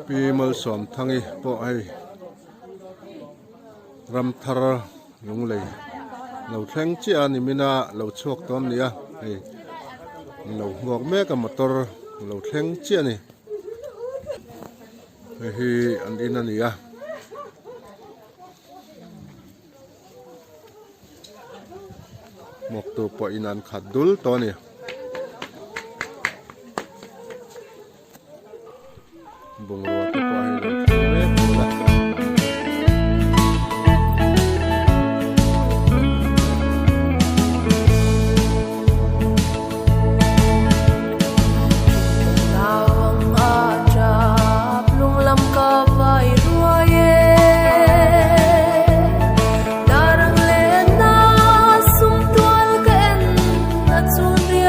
pi mal som thangi po ai ram thar lung lei lo thleng chi ani mina lo chuak tom nia ei lo ngok me ka motor lo thleng chi ani hi an in ania mok tu po inan khadul to ni bung ro te po ai lo me pula Darang le na sum tual ken na chun ria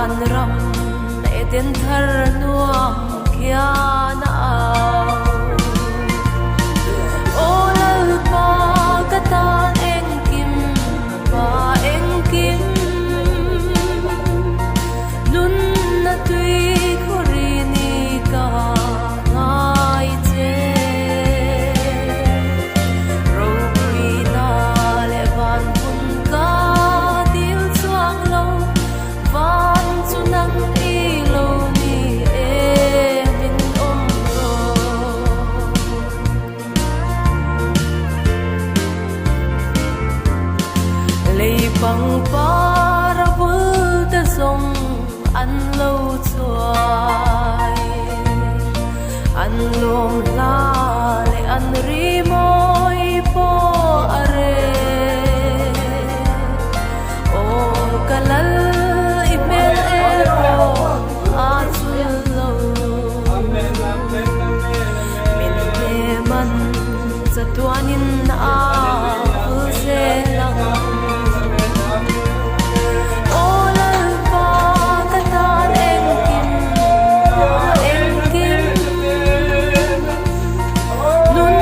an ram eten thar nuam kya na olal pa katan eng kim pa eng kim nun na tui khorini ka ngai che ro wi na le van kun ka dil chuang lo van chu nang i lo ni e min om ro lei pang para bul ta song an lo chuai an lom la le an ri moi po are o kalal imel ero a chul lo min he man chatuanin a se lang olal pa katan eng kim nun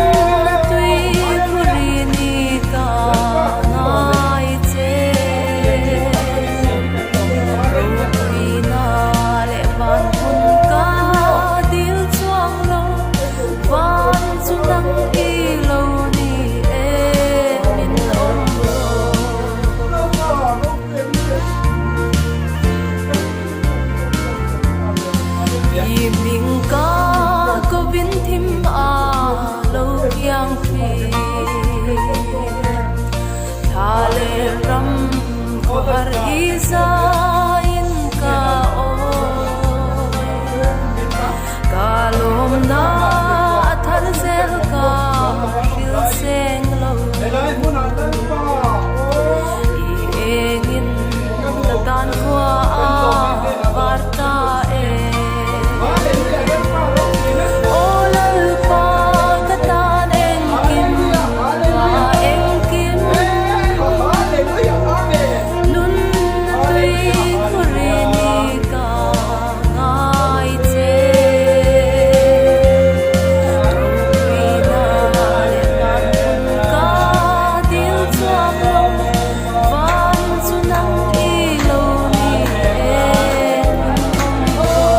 na tui khorini ka ngai che ro wi na le van kun ka dil chuang lo van chu nang i lo ni e min om ro i ming ka ko vin thim a lo yang khi thale ram ko har i sa in ka o ka lom na thar zel ka hil seng lo i engin ta tan kwa a varta e olal pa katan eng kim pa eng kim nun na tui khorini ka ngai che ro wi na le van kun ka dil chuang lo van chu nang i lo ni e min om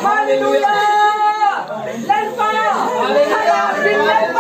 Hallelujah. Let's fire. Hallelujah.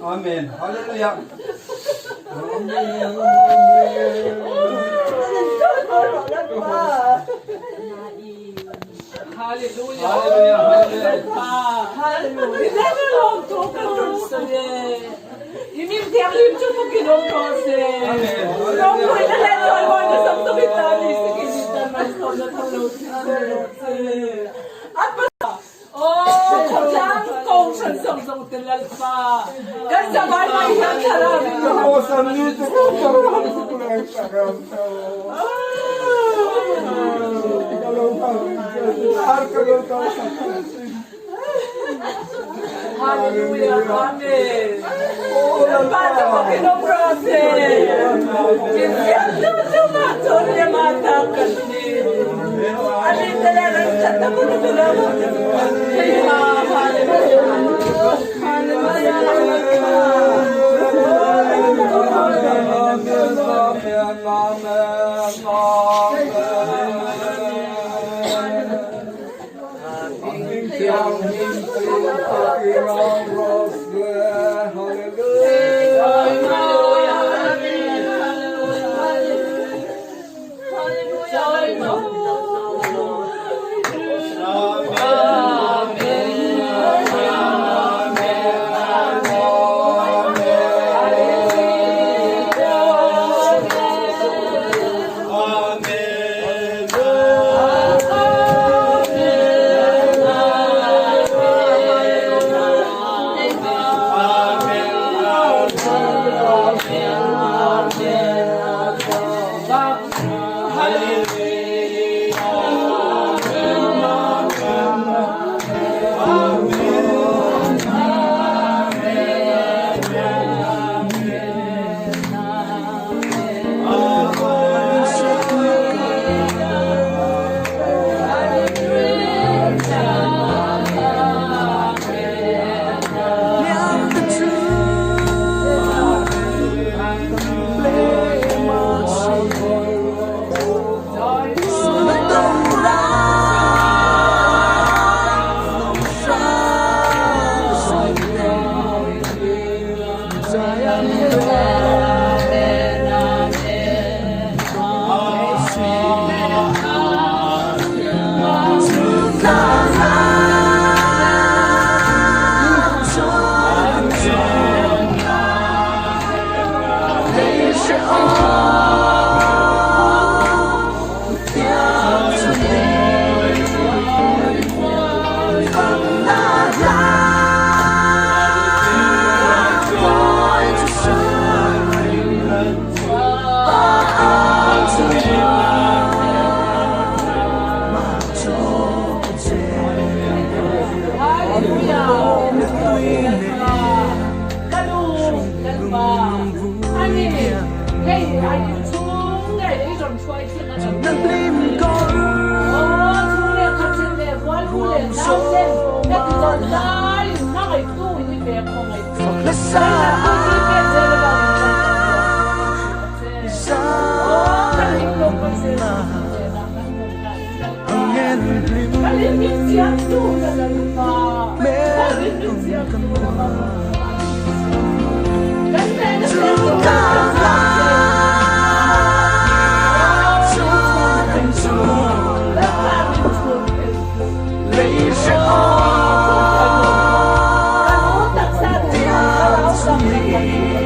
Amen. Hallelujah. Hallelujah. Hallelujah, amen. Bata mo kinoprose. Kinsiyato tumato niya mata kasi. Alin talaga sa tapuno nila mo. sen na ti zo lai na ngai tu ni be ko ngai tu na sa ni be je le ba ni sa ka ni lo ko se na Kali ni siap tu na la lupa Kali ni siap tu na Kali ni siap tu na Hãy subscribe cho kênh Ghiền Mì Gõ để không bỏ lỡ